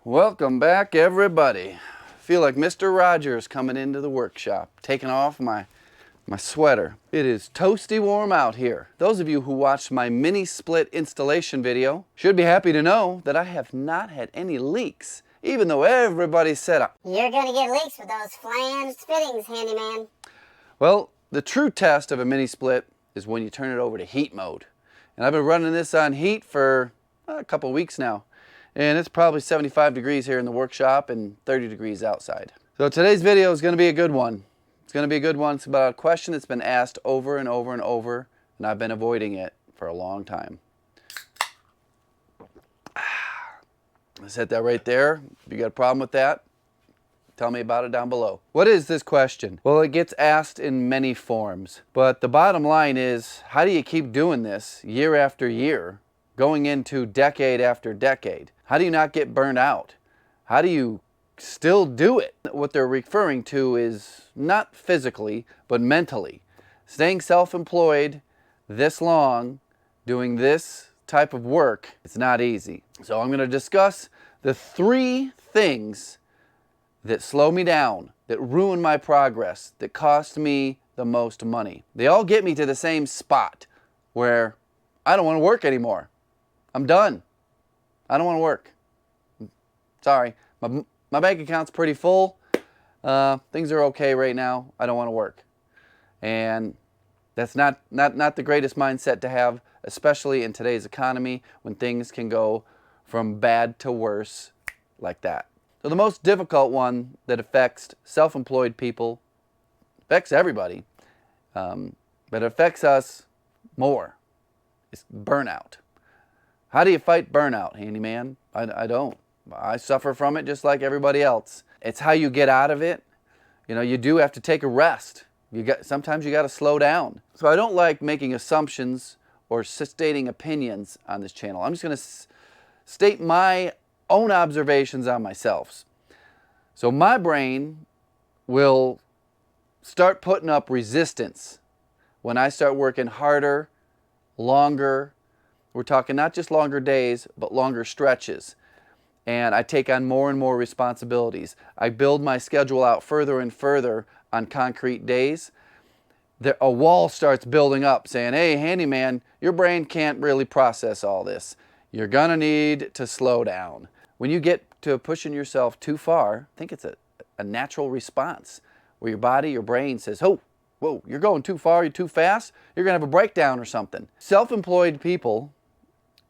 Welcome back, everybody. Feel like Mr. Rogers coming into the workshop, taking off my sweater. It is toasty warm out here. Those of you who watched my mini split installation video should be happy to know that I have not had any leaks, even though everybody said You're gonna get leaks with those flanged fittings, Handyman. Well, the true test of a mini split is when you turn it over to heat mode. And I've been running this on heat for a couple weeks now. And it's probably 75 degrees here in the workshop and 30 degrees outside. So today's video is going to be a good one. It's going to be a good one. It's about a question that's been asked over and over and over, and I've been avoiding it for a long time. Let's hit that right there. If you got a problem with that, tell me about it down below. What is this question? Well, it gets asked in many forms, but the bottom line is, how do you keep doing this year after year, going into decade after decade? How do you not get burned out? How do you still do it? What they're referring to is not physically, but mentally. Staying self-employed this long, doing this type of work, it's not easy. So I'm going to discuss the 3 things that slow me down, that ruin my progress, that cost me the most money. They all get me to the same spot where I don't want to work anymore. I'm done. I don't want to work. Sorry. My bank account's pretty full. Things are okay right now. I don't want to work. And that's not the greatest mindset to have, especially in today's economy when things can go from bad to worse like that. So the most difficult one that affects self-employed people, affects everybody, but it affects us more, is burnout. How do you fight burnout, Handyman? I don't. I suffer from it just like everybody else. It's how you get out of it. You know, you do have to take a rest. Sometimes you got to slow down. So I don't like making assumptions or stating opinions on this channel. I'm just going to state my own observations on myself. So my brain will start putting up resistance when I start working harder, longer. We're talking not just longer days, but longer stretches. And I take on more and more responsibilities. I build my schedule out further and further on concrete days. A wall starts building up saying, hey, Handyman, your brain can't really process all this. You're gonna need to slow down. When you get to pushing yourself too far, I think it's a natural response where your body, your brain says, oh, whoa, you're going too far, you're too fast, you're gonna have a breakdown or something. Self-employed people,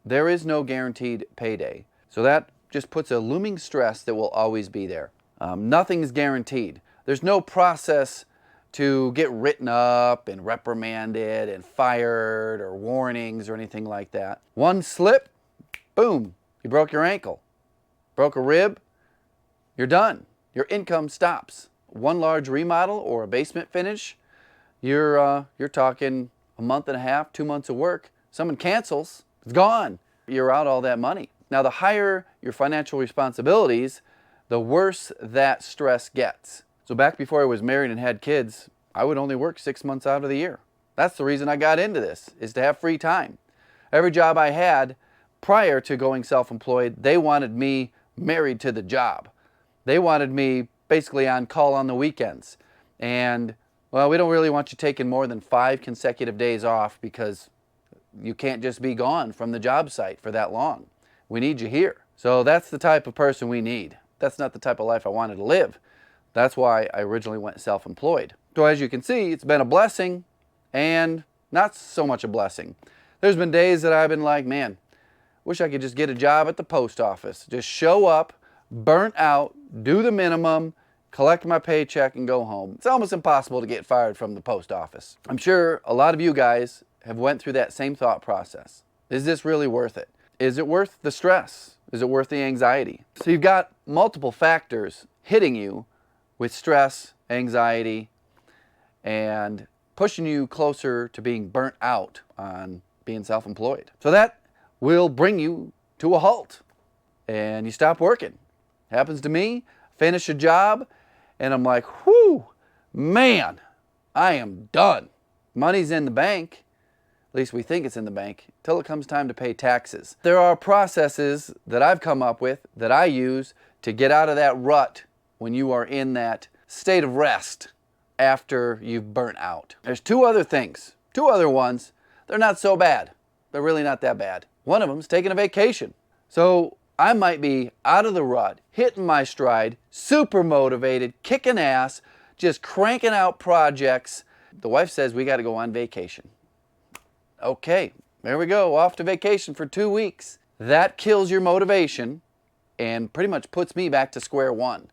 there is no guaranteed payday. So that just puts a looming stress that will always be there. Nothing's guaranteed. There's no process to get written up and reprimanded and fired or warnings or anything like that. One slip, boom, you broke your ankle. Broke a rib, you're done. Your income stops. One large remodel or a basement finish, you're talking a month and a half, 2 months of work. Someone cancels, it's gone. You're out all that money. Now, the higher your financial responsibilities, the worse that stress gets. So back before I was married and had kids, I would only work 6 months out of the year. That's the reason I got into this, is to have free time. Every job I had prior to going self-employed, they wanted me married to the job. They wanted me basically on call on the weekends. And, well, we don't really want you taking more than 5 consecutive days off because you can't just be gone from the job site for that long. We need you here. So that's the type of person we need. That's not the type of life I wanted to live. That's why I originally went self-employed. So as you can see, it's been a blessing and not so much a blessing. There's been days that I've been like, man, wish I could just get a job at the post office. Just show up, burnt out, do the minimum, collect my paycheck and go home. It's almost impossible to get fired from the post office. I'm sure a lot of you guys have went through that same thought process. Is this really worth it? Is it worth the stress? Is it worth the anxiety? So you've got multiple factors hitting you with stress, anxiety, and pushing you closer to being burnt out on being self-employed. So that will bring you to a halt and you stop working. Happens to me, finish a job, and I'm like, whew, man, I am done. Money's in the bank, At least we think it's in the bank, till it comes time to pay taxes. There are processes that I've come up with that I use to get out of that rut when you are in that state of rest after you've burnt out. There's two other things, two other ones. They're not so bad. They're really not that bad. One of them's taking a vacation. So I might be out of the rut, hitting my stride, super motivated, kicking ass, just cranking out projects. The wife says we got to go on vacation. Okay, there we go, off to vacation for 2 weeks. That kills your motivation and pretty much puts me back to square one.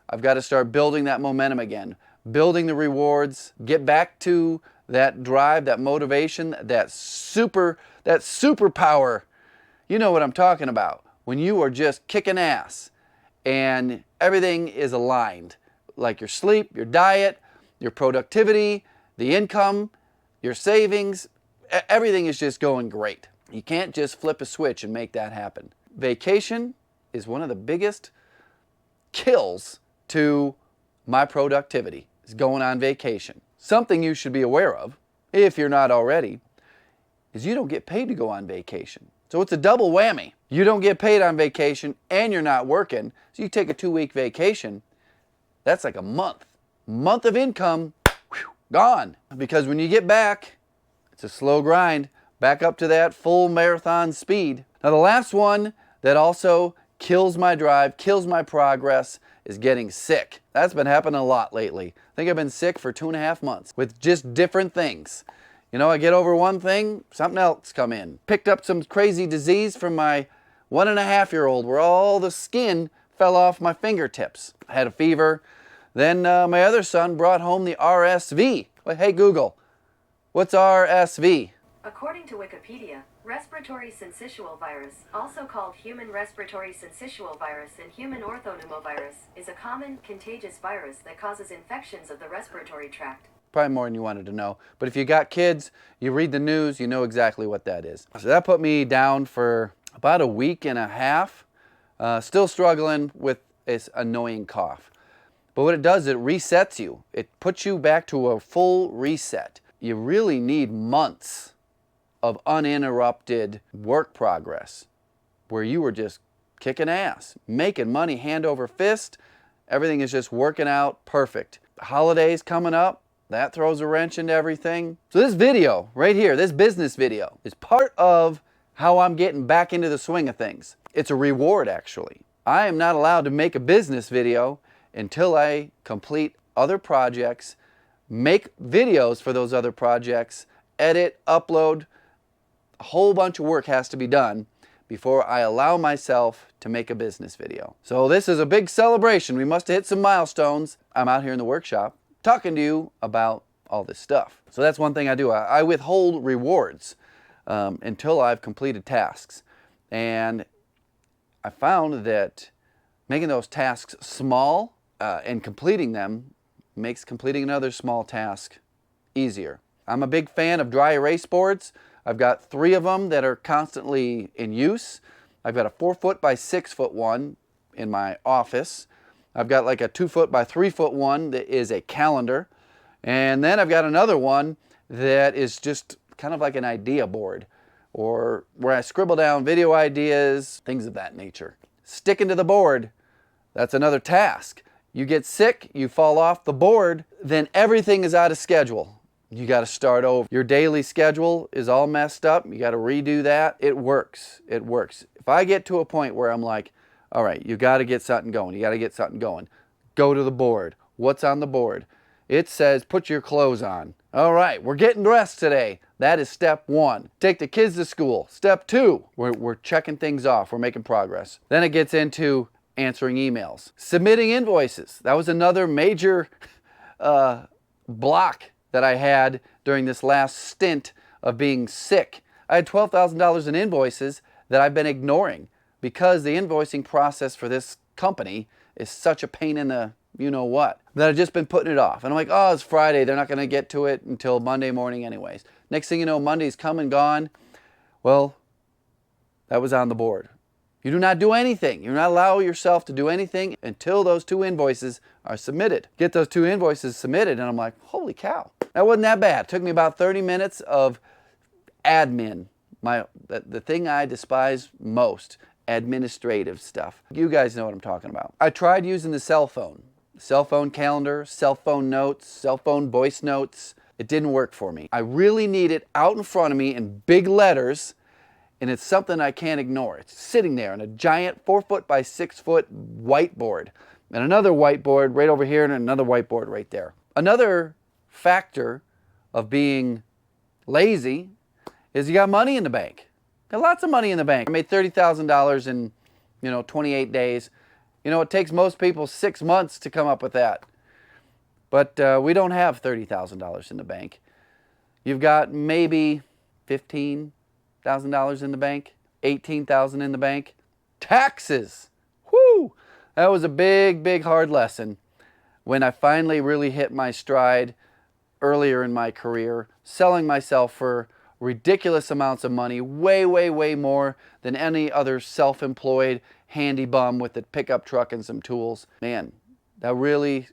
I've got to start building that momentum again, building the rewards, get back to that drive, that motivation, that superpower. You know what I'm talking about. When you are just kicking ass and everything is aligned, like your sleep, your diet, your productivity, the income, your savings, everything is just going great. You can't just flip a switch and make that happen. Vacation is one of the biggest kills to my productivity, is going on vacation. Something you should be aware of, if you're not already, is you don't get paid to go on vacation. So it's a double whammy. You don't get paid on vacation and you're not working. So you take a 2-week vacation, that's like a month of income, gone. Because when you get back, it's a slow grind, back up to that full marathon speed. Now the last one that also kills my drive, kills my progress, is getting sick. That's been happening a lot lately. I think I've been sick for 2.5 months with just different things. You know, I get over one thing, something else come in. Picked up some crazy disease from my 1.5-year-old where all the skin fell off my fingertips. I had a fever. Then my other son brought home the RSV. Well, hey Google, what's RSV? According to Wikipedia, respiratory syncytial virus, also called human respiratory syncytial virus and human orthopneumovirus, is a common, contagious virus that causes infections of the respiratory tract. Probably more than you wanted to know. But if you got kids, you read the news, you know exactly what that is. So that put me down for about 1.5 weeks. Still struggling with this annoying cough. But what it does, it resets you. It puts you back to a full reset. You really need months of uninterrupted work progress where you were just kicking ass, making money hand over fist. Everything is just working out perfect. Holidays coming up, that throws a wrench into everything. So this video right here, this business video, is part of how I'm getting back into the swing of things. It's a reward, actually. I am not allowed to make a business video until I complete other projects, make videos for those other projects, edit, upload. A whole bunch of work has to be done before I allow myself to make a business video. So this is a big celebration. We must have hit some milestones. I'm out here in the workshop talking to you about all this stuff. So that's one thing I do. I withhold rewards until I've completed tasks. And I found that making those tasks small and completing them makes completing another small task easier. I'm a big fan of dry erase boards. I've got 3 of them that are constantly in use. I've got a 4-foot by 6-foot one in my office. I've got like a 2-foot by 3-foot one that is a calendar. And then I've got another one that is just kind of like an idea board, or where I scribble down video ideas, things of that nature. Sticking to the board, that's another task. You get sick, you fall off the board, then everything is out of schedule. You got to start over. Your daily schedule is all messed up. You got to redo that. It works. It works. If I get to a point where I'm like, all right, you got to get something going. You got to get something going. Go to the board. What's on the board? It says put your clothes on. All right, we're getting dressed today. That is step 1. Take the kids to school. Step 2, we're checking things off. We're making progress. Then it gets into answering emails. Submitting invoices. That was another major block that I had during this last stint of being sick. I had $12,000 in invoices that I've been ignoring because the invoicing process for this company is such a pain in the you-know-what that I've just been putting it off. And I'm like, oh, it's Friday. They're not going to get to it until Monday morning anyways. Next thing you know, Monday's come and gone. Well, that was on the board. You do not do anything. You do not allow yourself to do anything until those 2 invoices are submitted. Get those 2 invoices submitted, and I'm like, holy cow. That wasn't that bad. It took me about 30 minutes of admin. The thing I despise most, administrative stuff. You guys know what I'm talking about. I tried using the cell phone calendar, cell phone notes, cell phone voice notes. It didn't work for me. I really need it out in front of me in big letters, and it's something I can't ignore. It's sitting there on a giant 4-foot by 6-foot whiteboard, and another whiteboard right over here, and another whiteboard right there. Another factor of being lazy is you got money in the bank. Got lots of money in the bank. I made $30,000 in, 28 days. It takes most people 6 months to come up with that. But we don't have $30,000 in the bank. You've got maybe $15,000 in the bank, $18,000 in the bank. Taxes. Whoo! That was a big, big, hard lesson when I finally really hit my stride earlier in my career, selling myself for ridiculous amounts of money, way, way, way more than any other self-employed handy bum with a pickup truck and some tools. Man, that really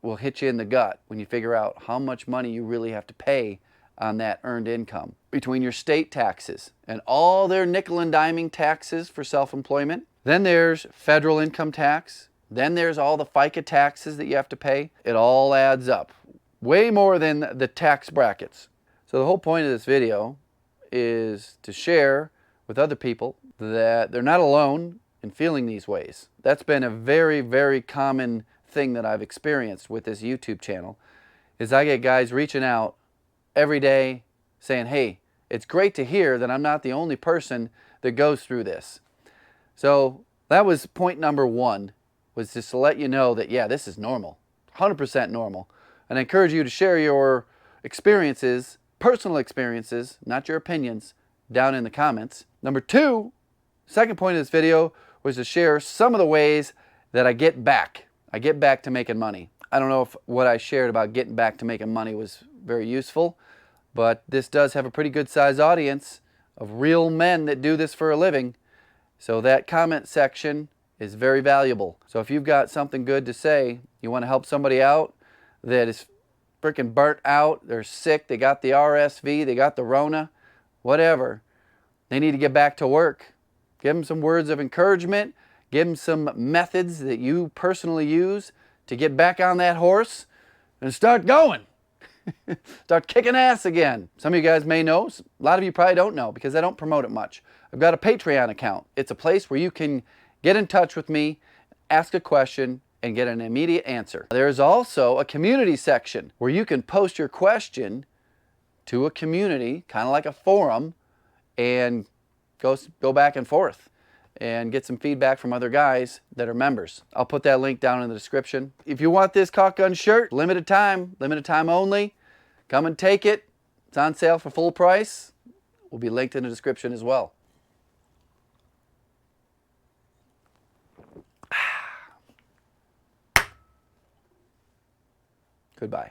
will hit you in the gut when you figure out how much money you really have to pay on that earned income. Between your state taxes and all their nickel and diming taxes for self-employment, then there's federal income tax, then there's all the FICA taxes that you have to pay. It all adds up. Way more than the tax brackets. So the whole point of this video is to share with other people that they're not alone in feeling these ways. That's been a very, very common thing that I've experienced with this YouTube channel, is I get guys reaching out every day saying, hey, it's great to hear that I'm not the only person that goes through this. So that was point number one, was just to let you know that, yeah, this is normal, 100% normal. And I encourage you to share your experiences, personal experiences, not your opinions, down in the comments. Number two, second point of this video was to share some of the ways that I get back to making money. I don't know if what I shared about getting back to making money was very useful, but this does have a pretty good sized audience of real men that do this for a living. So that comment section is very valuable. So if you've got something good to say, you want to help somebody out that is freaking burnt out, they're sick, they got the RSV, they got the Rona, whatever, they need to get back to work. Give them some words of encouragement, give them some methods that you personally use to get back on that horse and start going. Start kicking ass again. Some of you guys may know, a lot of you probably don't know because I don't promote it much. I've got a Patreon account. It's a place where you can get in touch with me, ask a question, and get an immediate answer. There's also a community section where you can post your question to a community, kind of like a forum, and go back and forth and get some feedback from other guys that are members. I'll put that link down in the description. If you want this caulk gun shirt, limited time only, come and take it. It's on sale for full price. Will be linked in the description as well. Goodbye.